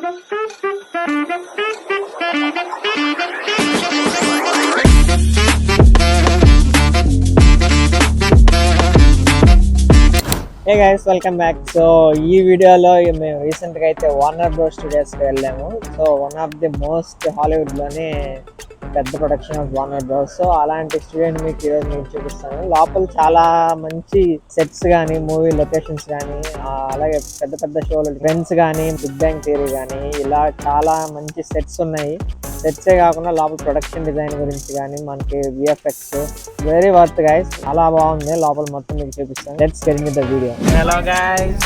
హే guys, welcome back. So ఈ వీడియోలో మేము రీసెంట్గా అయితే వార్నర్ బ్రోస్ స్టూడియోస్కి వెళ్ళాము. So one of the most హాలీవుడ్లోనే పెద్ద production of Warner Bros. So అలాంటి స్టూడియోని మీకు ఈరోజు నేను చూపిస్తాను. లోపల చాలా మంచి సెట్స్ కానీ, మూవీ లొకేషన్స్ కానీ, అలాగే పెద్ద పెద్ద షోలు, ఫ్రెండ్స్ కానీ, బిగ్ బ్యాంగ్ థియరీ కానీ, ఇలా చాలా మంచి సెట్స్ ఉన్నాయి. సెట్సే కాకుండా లోపల ప్రొడక్షన్ డిజైన్ గురించి కానీ, మనకి విఎఫ్ఎక్స్ వెరీ వర్త్ గైస్. చాలా బాగుంది. లోపల మొత్తం మీకు చూపిస్తాను. Let's get in the video. Hello guys.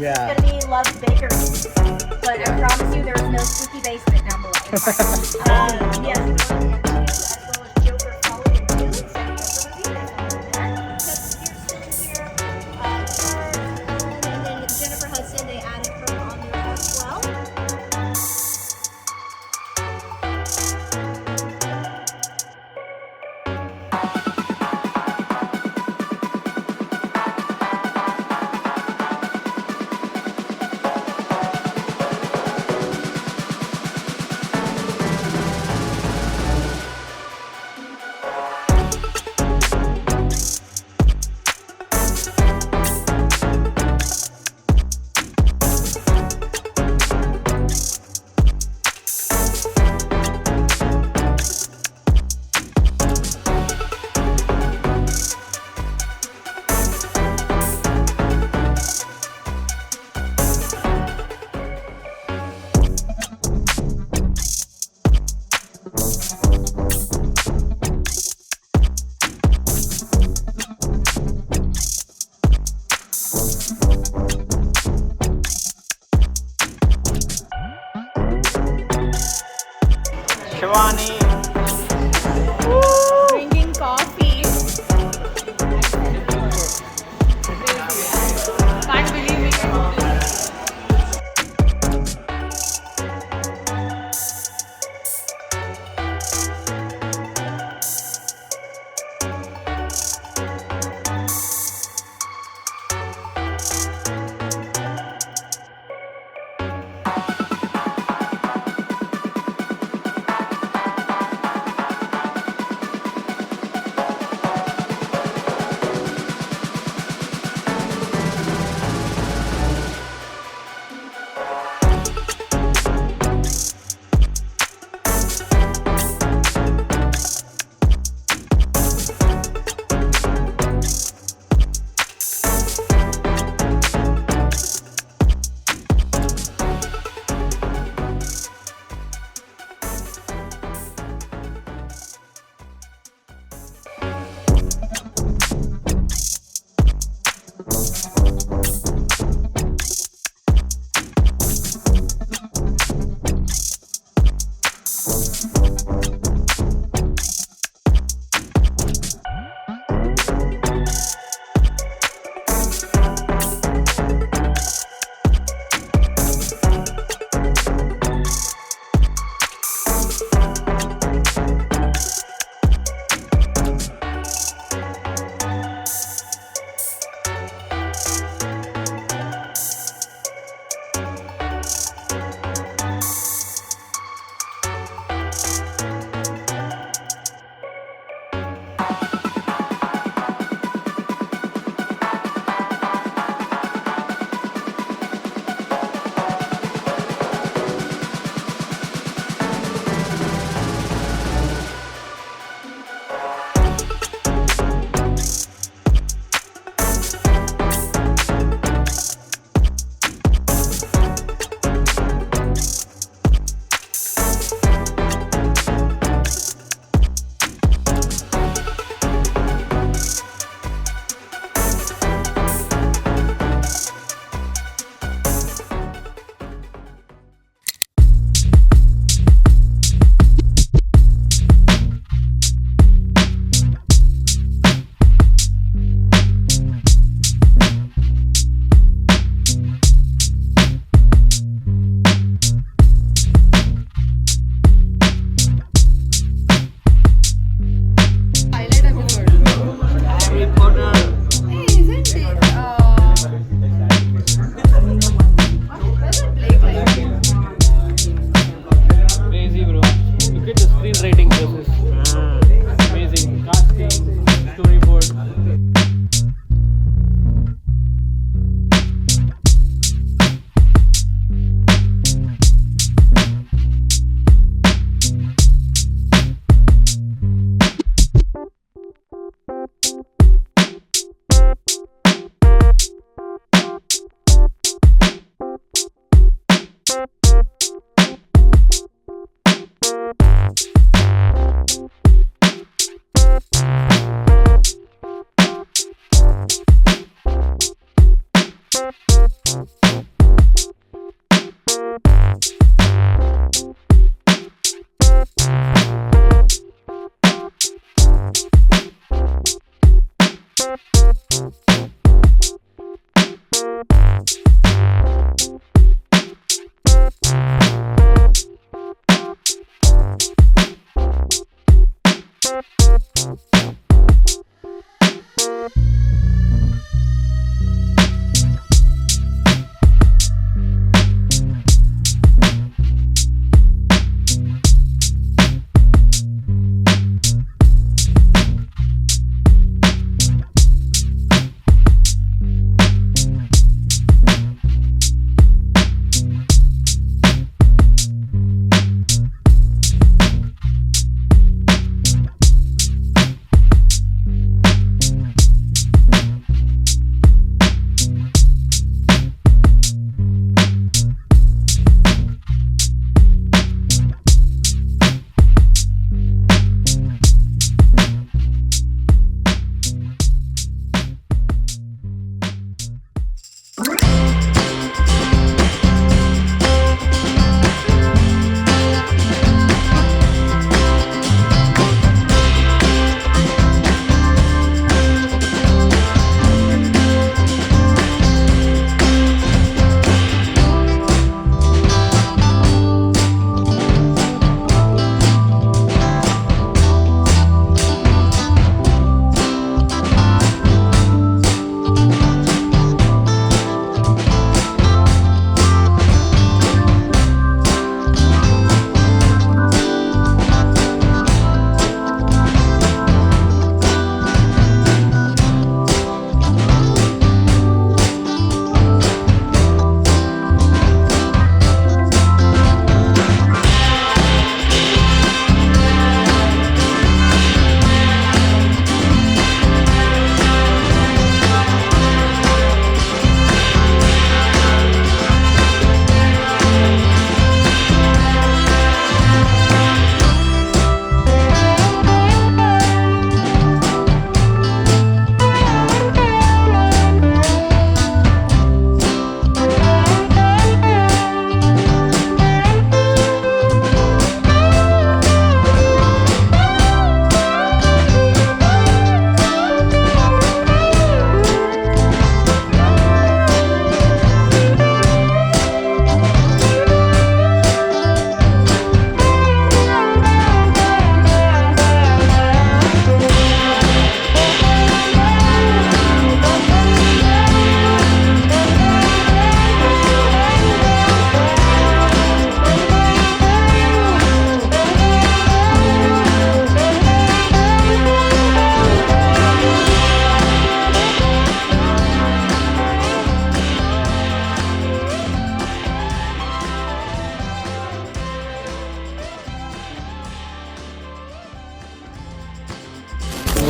Yeah. It's gonna be Love's Bakery, but I promise you there is no spooky basement down below. Yes, as well as Joker Falling and Dune, so here, and then Jennifer Hudson, they added her on there as well.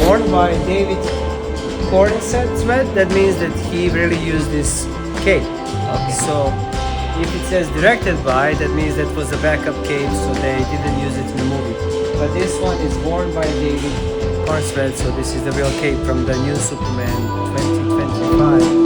worn by David Cornsett. That means that he really used this cape. Okay. So if it says directed by, that means that was a backup cape, so they didn't use it in the movie. But this one is worn by David Cornsett, so this is the real cape from the new Superman 2025.